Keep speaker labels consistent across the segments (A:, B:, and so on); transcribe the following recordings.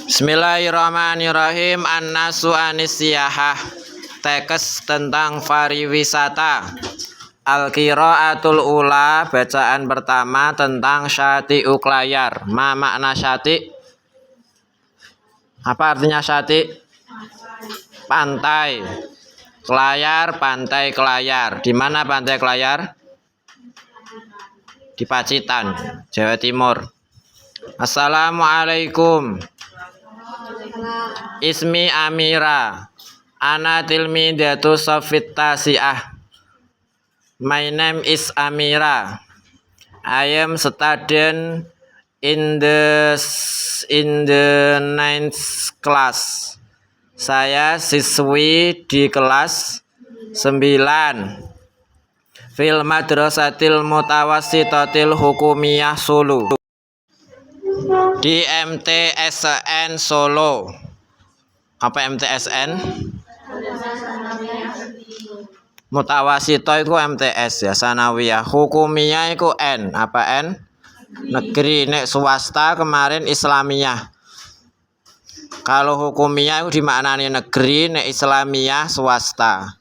A: Bismillahirrahmanirrahim. An-nasu anisiyahah. Tekes tentang pariwisata. Al-qiraatul ula, bacaan pertama tentang syati'u klayar. Ma makna syati'? Apa artinya syati'? Pantai. Klayar, pantai Klayar. Di mana pantai Klayar? Di Pacitan, Jawa Timur. Assalamualaikum. Ismi Amira. Ana tilmidatu shafit tasi'ah. My name is Amira. I am student in the ninth class. Saya siswi di kelas 9. Fil madrasatil mutawassitatil hukumiyah Solo. Di MTSN Solo. Apa MTSN? Mutawasito itu MTS ya, sanawiyah. Hukumiyah itu N. Apa N? Negeri. Nek swasta kemarin Islamiyah. Kalau hukumiyah itu dimaknani negeri, nek Islamiyah swasta.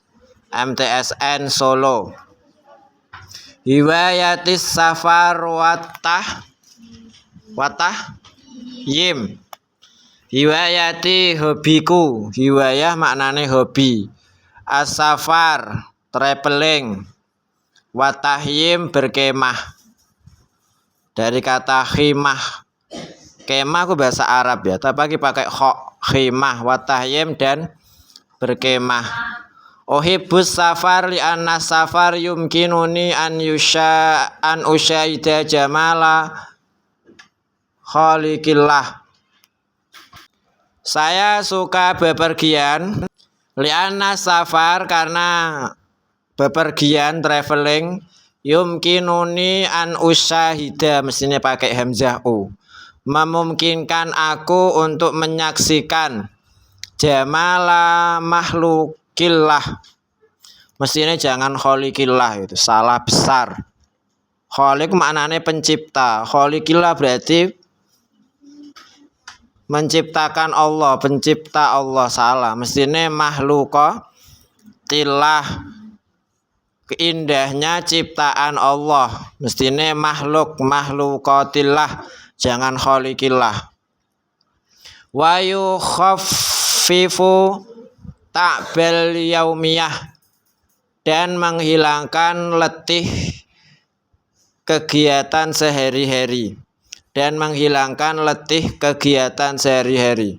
A: MTSN Solo. Hiwayatis safar watah yim. Hiwayati hobiku. Hiwayah maknane hobi. As-safar traveling. Watahyim berkemah. Dari kata khimah. Kemah itu bahasa Arab ya, tapi pakai khimah, watahyim dan berkemah. Ohibus safar li anna safar yumkinuni an usyaida jamala khaliqillah. Saya suka bepergian li anna safar karena bepergian traveling yumkinuni an usyahida, mestinya pakai hamzah u, memungkinkan aku untuk menyaksikan jamala makhlukillah. Mestinya jangan khaliqillah, itu salah besar. Khaliq maknanya pencipta, khaliqillah berarti menciptakan Allah, pencipta Allah, salah. Mestinya makhluqatillah, keindahnya ciptaan Allah. Mestinya makhluqatillah, jangan khaliqillah. Wa yukhaffifu ta'bal yaumiyah, dan menghilangkan letih kegiatan sehari-hari. Dan menghilangkan letih kegiatan sehari-hari.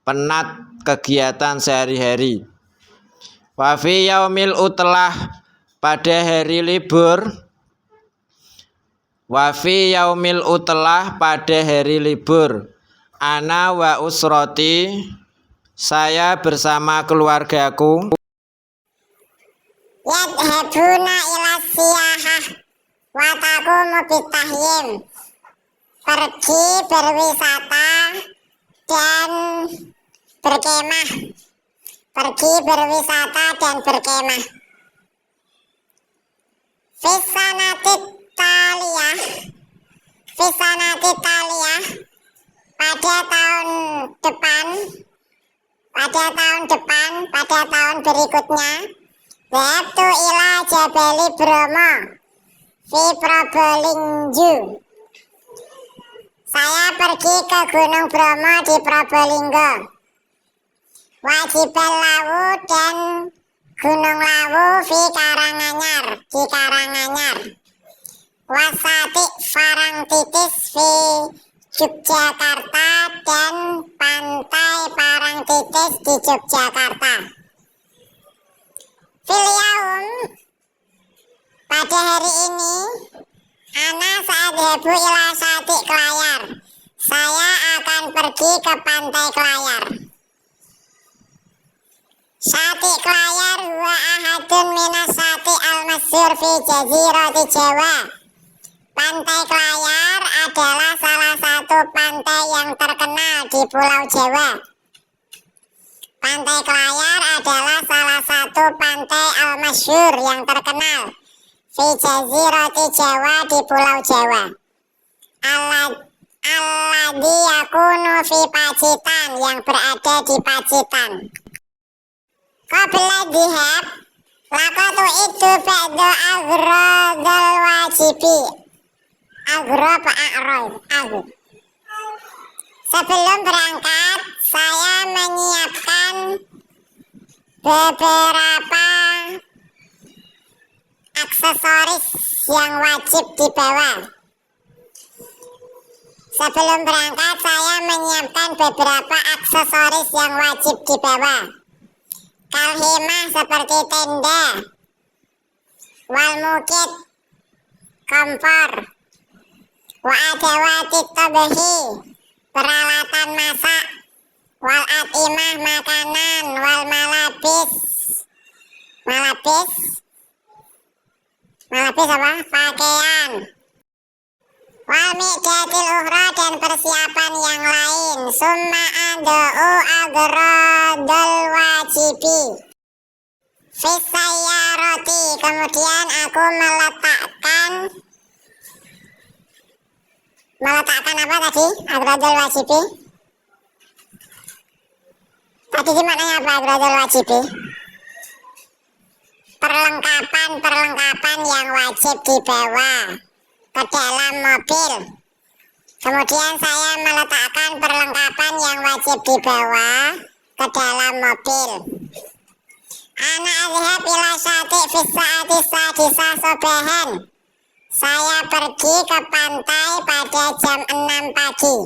A: Penat kegiatan sehari-hari. Wa fi yaumil utlah, pada hari libur. Wa fi yaumil utlah, pada hari libur. Ana wa usroti, saya bersama keluargaku.
B: Yadhabuna ila siyahah wa taqumu bitahyim, pergi berwisata dan berkemah. Pergi berwisata dan berkemah. Fisanatit taliyah, pada tahun berikutnya. Wabtu ila Jabali Bromo fi Probolinggo. Saya pergi ke Gunung Bromo di Probolinggo. Wajibal Lawu dan Gunung Lawu fi Karanganyar, di Karanganyar. Wasati Parangtitis fi Yogyakarta, dan Pantai Parangtitis di Yogyakarta. Filiaum, pada hari ini, ana sa'adhabu ila syati' Klayar. Saya akan pergi ke pantai Klayar. Syati' Klayar huwa ahadun minas syati' al-masyhur fi jazirati Jawa. Pantai Klayar adalah salah satu pantai yang terkenal di Pulau Jawa. Pantai Klayar adalah salah satu pantai al-masyhur yang terkenal fi jazirati Jawa, di Pulau Jawa. alladzi yakunu fi Pacitan, yang berada di Pacitan. Qabla dhihab laqatu itu ba'da agradal wajibi. Agrad a'rad. Sebelum berangkat, saya menyiapkan beberapa aksesoris yang wajib dibawa. Sebelum berangkat, saya menyiapkan beberapa aksesoris yang wajib dibawa. Kalhimah seperti tenda, wal mukit, kompor, wa adawatit tabahi, peralatan masak, wal atimah makanan, wal malabis apa? Pakaian. Wal mi'datil ukhra, dan persiapan yang lain. Summa ada'u agradal wajibi fisayyarati, kemudian aku meletakkan apa tadi? Agradal wajibi. Tadi maknanya apa agradal wajibi? Perlengkapan yang wajib dibawa ke dalam mobil. Kemudian saya meletakkan perlengkapan yang wajib dibawa ke dalam mobil. Ana azhab ila syati fi sa'ati sadisa sobahan. Saya pergi ke pantai pada jam 6 pagi.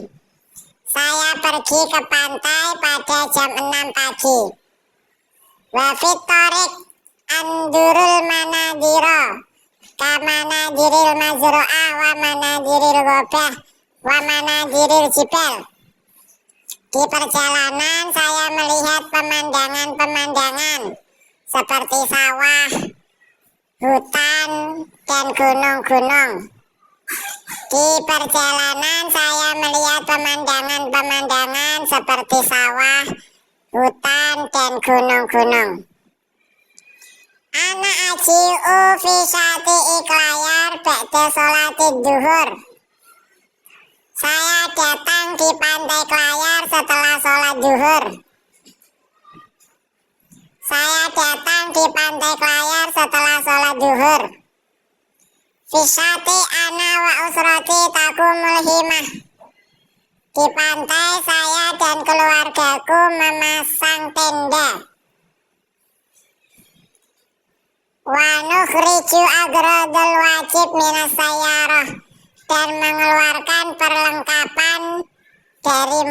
B: Saya pergi ke pantai pada jam 6 pagi. Wa fit tariq andurul manadira kamana diril mazru'ah wa manadiril gobah wa manadiril jibal. Di perjalanan saya melihat pemandangan-pemandangan seperti sawah, hutan, dan gunung-gunung. Di perjalanan saya melihat pemandangan-pemandangan seperti sawah, hutan, dan gunung-gunung. Ana aji'u fi syati iklayar ba'da sholatid duhur. Saya datang di pantai Klayar setelah sholat duhur. Saya datang di pantai Klayar setelah sholat duhur. Fi syati ana wa usrati takumul himah. Di pantai saya dan keluargaku memasang tenda. Wa nukhriju agradal wajib minas sayyarah, dan mengeluarkan perlengkapan dari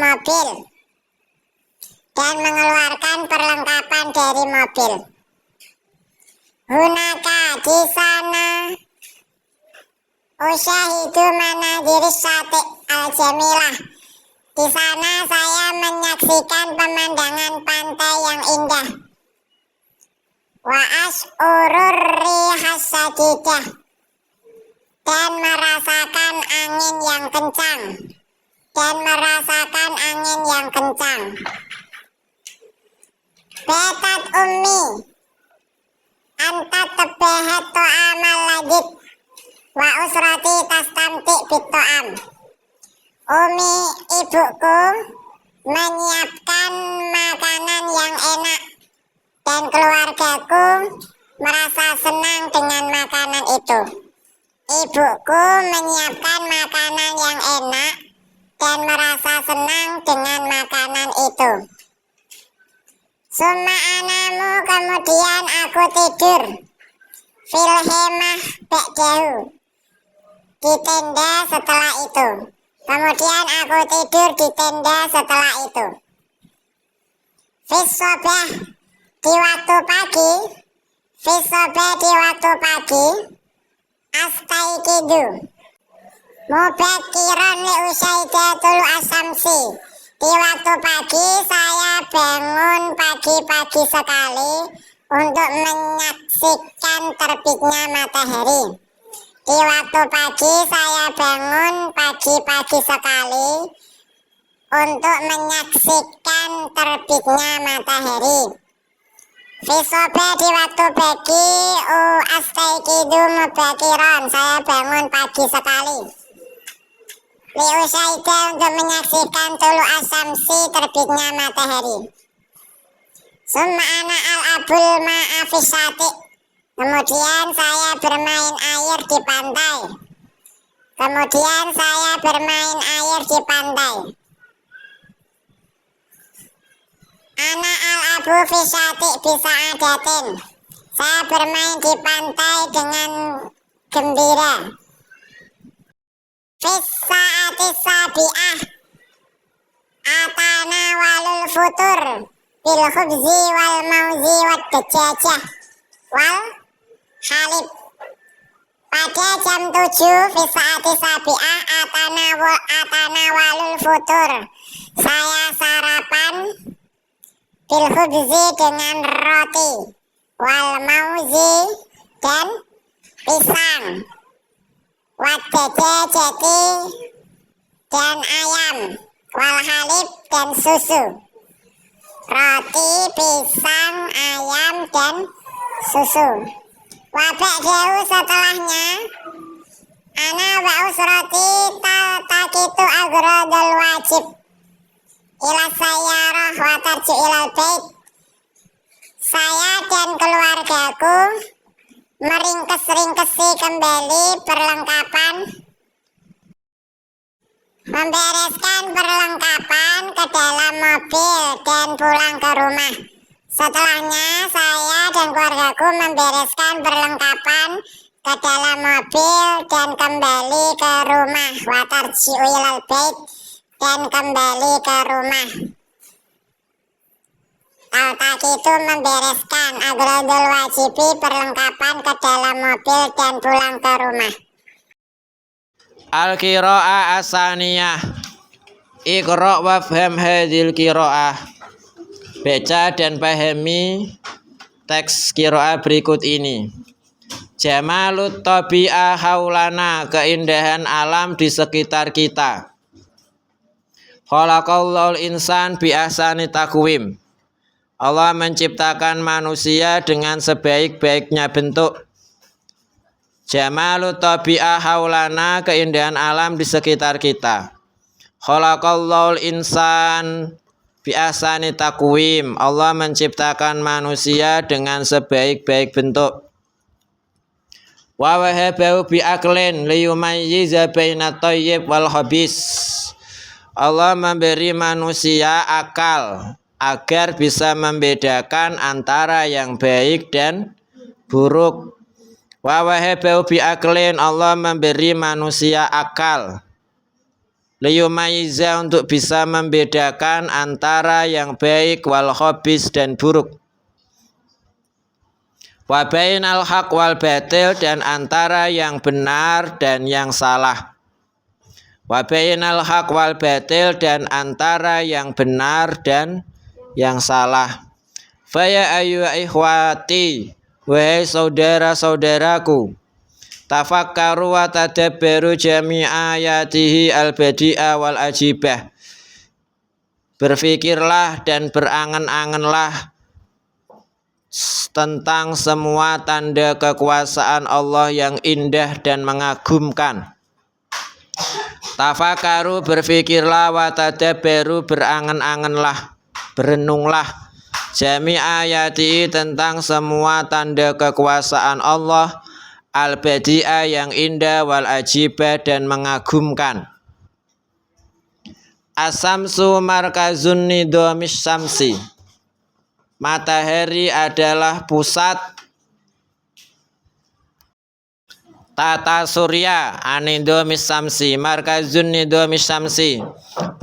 B: mobil. Hunaka, di sana, usyahidu manadiris syati al-jamilah. Di sana saya menyaksikan pemandangan pantai yang indah. Wa as'urur rihas sadidah, dan merasakan angin yang kencang. Batat ummi antat tebahat to'amal lagit wa usrati tastamtik bit to'am. Umi, ibuku, menyiapkan makanan yang enak, dan keluargaku merasa senang dengan makanan itu. Ibuku menyiapkan makanan yang enak dan merasa senang dengan makanan itu. Summa anamu, kemudian aku tidur. Fil hemah ba'dahu, di tenda setelah itu. Kemudian aku tidur di tenda setelah itu. Fis sobah, di waktu pagi. Fis sobah, di waktu pagi. Astaikidu mubakiran li usaidatul asamsi. Di waktu pagi saya bangun pagi-pagi sekali untuk menyaksikan terbitnya matahari. Di waktu pagi saya bangun pagi-pagi sekali untuk menyaksikan terbitnya matahari. Fisobe, di waktu pagi. Astaikidu mubakiran, saya bangun pagi sekali. liusaida untuk menyaksikan tulu asamsi terbitnya matahari. Summa ana al-abul ma'afisati. Kemudian saya bermain air di pantai. Kemudian saya bermain air di pantai. Ana al-abu fisati bisa adatin. Saya bermain di pantai dengan gembira. Fisaati sabi'ah atana walul futur bil khubzi wal mauzi wad dajajah wal halib. Pada jam 7 fisaati sabi'ah atana walul futur, saya sarapan bil khubzi dengan roti, wal mauzi dan pisang, wad dajajati dan ayam, wal halib dan susu. Roti, pisang, ayam dan susu. Wabak jauh setelahnya ana wa usrati takitu agradal wajib ila sayyarah wa tarju ilal bait. Saya dan keluargaku meringkes-ringkesi kembali perlengkapan, membereskan perlengkapan ke dalam mobil dan pulang ke rumah. Setelahnya saya dan keluargaku membereskan perlengkapan ke dalam mobil dan kembali ke rumah. Wa tarji'u ilal bait dan kembali ke rumah. Al-tak itu membereskan agradul wajibi perlengkapan ke dalam mobil dan pulang ke rumah.
A: Al-qira'ah asaniyah. Iqra' wafham hadhil qira'ah. Baca dan pahami teks qira'ah berikut ini. Jamalut tabi'ah haulana, keindahan alam di sekitar kita. Khalaqallahul insan bi ahsani taqwim. Allah menciptakan manusia dengan sebaik-baiknya bentuk. Jamalut tabi'ah haulana, keindahan alam di sekitar kita. Khalaqallahul insan bi ahsani taqwim. Allah menciptakan manusia dengan sebaik-baik bentuk. Wa wahabahu bi aklin liyumayyiza bainat thayyib wal khabis. Allah memberi manusia akal agar bisa membedakan antara yang baik dan buruk. Wa wahabahu bi aklin, Allah memberi manusia akal liyumayyiza, untuk bisa membedakan antara yang baik wal khabis dan buruk. Wa bainal haq wal batil, dan antara yang benar dan yang salah. Wa bainal haq wal batil, dan antara yang benar dan yang salah. Faya ayu ikhwati, wahai saudara-saudaraku, tafakkaru wa tadabbaru jami'a ayatihi al-badi'ah wal ajibah. Berfikirlah dan berangan-anganlah tentang semua tanda kekuasaan Allah yang indah dan mengagumkan. Tafakkaru, berfikirlah, wa tadabbaru, berangan-anganlah, berenunglah, jami'a ayatihi, tentang semua tanda kekuasaan Allah, al-badi'ah, yang indah, wal ajibah, dan mengagumkan. As-samsu markazun nidhamis samsi. Matahari adalah pusat tata surya. Anidhamis samsi, markazun nidhamis samsi,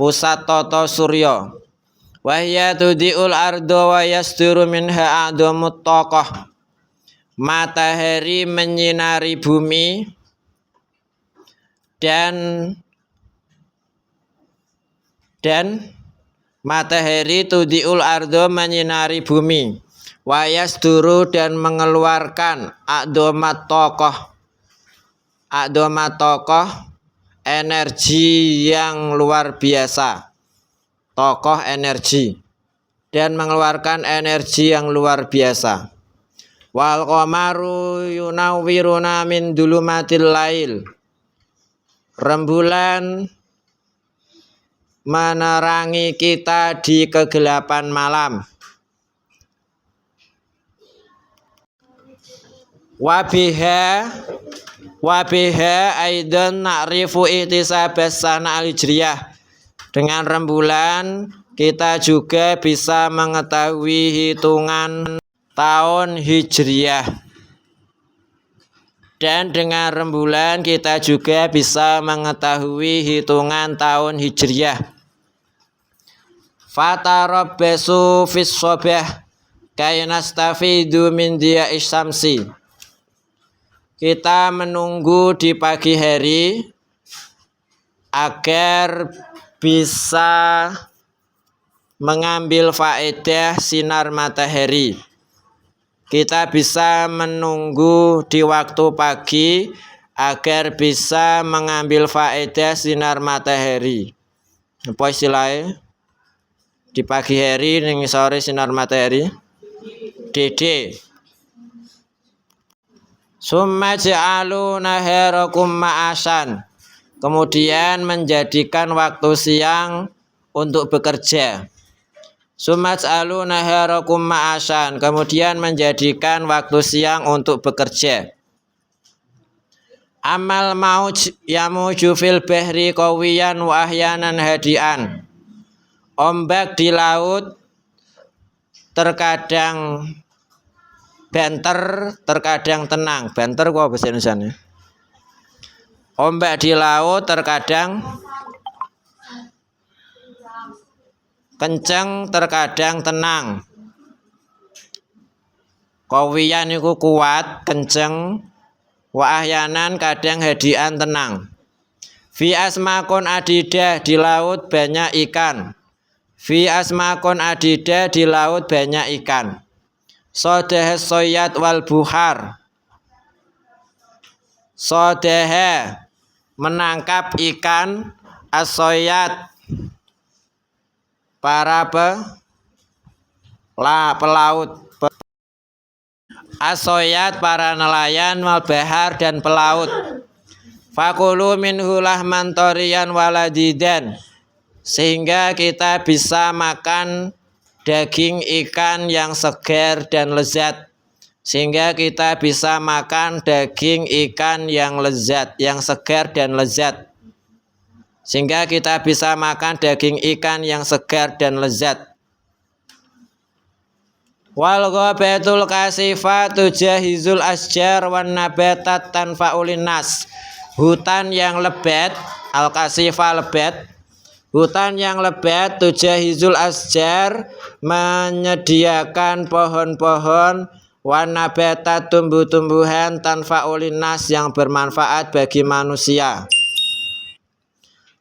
A: pusat tata surya. Wahya tudiul ardo wa yasduru minha a'dhamut taqah. Matahari menyinari bumi dan matahari tudiul ardo, menyinari bumi, wayas duru, dan mengeluarkan a'dhamat tokoh, energi yang luar biasa, tokoh energi, dan mengeluarkan energi yang luar biasa. Wal qamaru yunawwiruna min dulumatil lail. Rembulan menerangi kita di kegelapan malam. Wabiha aidan na'rifu ihtisabas sana al-hijriyah. Dengan rembulan kita juga bisa mengetahui hitungan tahun hijriyah. Dan dengan rembulan kita juga bisa mengetahui hitungan tahun hijriyah. Fatarabbasu fis sobah kainastafidu min diya'is syamsi. Kita menunggu di pagi hari agar bisa mengambil faedah sinar matahari. Kita bisa menunggu di waktu pagi agar bisa mengambil faedah sinar matahari. Apa istilahnya? Di pagi hari ning sore sinar matahari. Dede. Summa ja'alu naharakum ma'asan. Kemudian menjadikan waktu siang untuk bekerja. Summa ja'alu naharakum ma'asan. Kemudian menjadikan waktu siang untuk bekerja. Amal mauj yamuju fil bahri qawiyan wa ahyanan hadian. Ombak di laut terkadang banter, terkadang tenang. Banter kok bahasa Indonesia. Ombak di laut terkadang kenceng, terkadang tenang. Qawiyan iku kuat, kenceng. Wa ahyanan kadang hadian tenang. Fi asmakun adidah, di laut banyak ikan. Fi asmakun adidah, di laut banyak ikan. Sodah soyat wal buhar. Sodah menangkap ikan, asoyat para pelaut. Asoyat para nelayan, wal bahar dan pelaut. Fakulu minhu lahman toriyan waladidan. Sehingga kita bisa makan daging ikan yang segar dan lezat. Sehingga kita bisa makan daging ikan yang lezat, yang segar dan lezat. Sehingga kita bisa makan daging ikan yang segar dan lezat. Wal ghabatul kasifatu jahizul asjar wan nabatat tanfa'ulin nas. Hutan yang lebat, al kasifah lebat. Hutan yang lebat tujahizul asjar menyediakan pohon-pohon, wan nabatat tumbuh-tumbuhan, tanfa'ulin nas yang bermanfaat bagi manusia.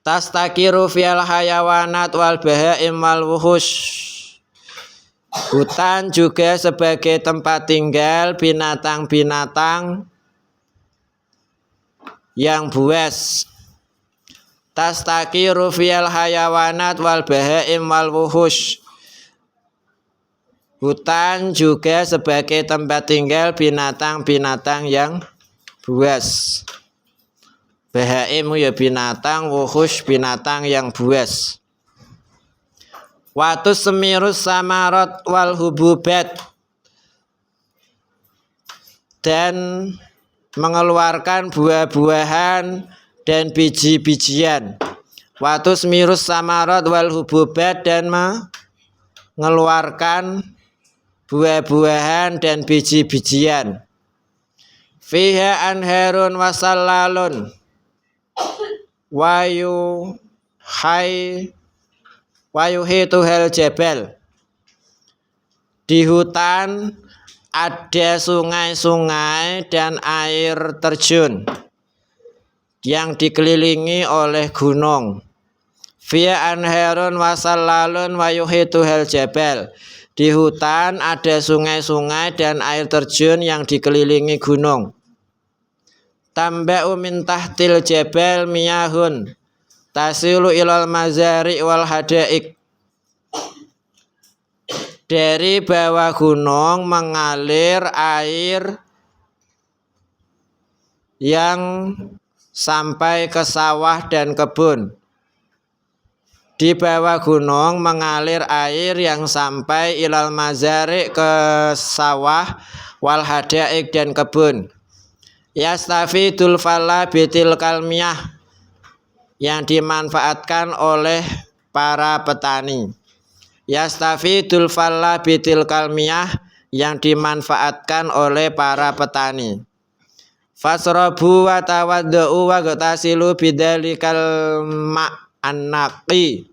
A: Tastakiru fiyal hayawanat wal bahaim wal wuhush. Hutan juga sebagai tempat tinggal binatang-binatang yang buas. Tastakiru fiyal hayawanat wal bahaim wal wuhush. Hutan juga sebagai tempat tinggal binatang-binatang yang buas. Bahaim ya binatang, wuhush binatang yang buas. Watus semirus samarot wal hububat. Dan mengeluarkan buah-buahan dan biji-bijian. Watus mirus samarot wal hububat, dan mengeluarkan buah-buahan dan biji-bijian. Fiha anharun wasallalun. Wayuhituhal jabal. Di hutan ada sungai-sungai dan air terjun yang dikelilingi oleh gunung. Fiha anharun wasallalun wayuhituhal jabal. Di hutan ada sungai-sungai dan air terjun yang dikelilingi gunung. Tamba'u min tahtil jabal miyahun tasilu ilal mazari wal hadaik. Dari bawah gunung mengalir air yang sampai ke sawah dan kebun. Di bawah gunung mengalir air yang sampai ilal mazari ke sawah wal hadaik dan kebun. Yastafidul falla bitil kalmiyah, yang dimanfaatkan oleh para petani. Yastafidul falla bitil kalmiyah, yang dimanfaatkan oleh para petani. Fasrobu wa tawaddu wa ghtasilu bidzalikal ma'annaqi.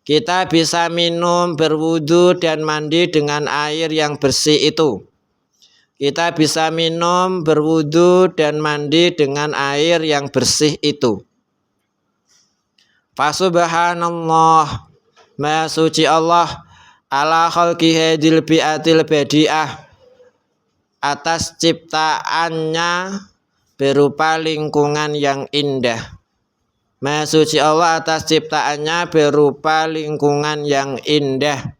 A: Kita bisa minum, berwudu dan mandi dengan air yang bersih itu. Kita bisa minum, berwudu dan mandi dengan air yang bersih itu. Fasubhanallah, Maha suci Allah, ala khalqi hadil bi'atil badi'ah, atas ciptaannya berupa lingkungan yang indah. Maha suci Allah atas ciptaannya berupa lingkungan yang indah.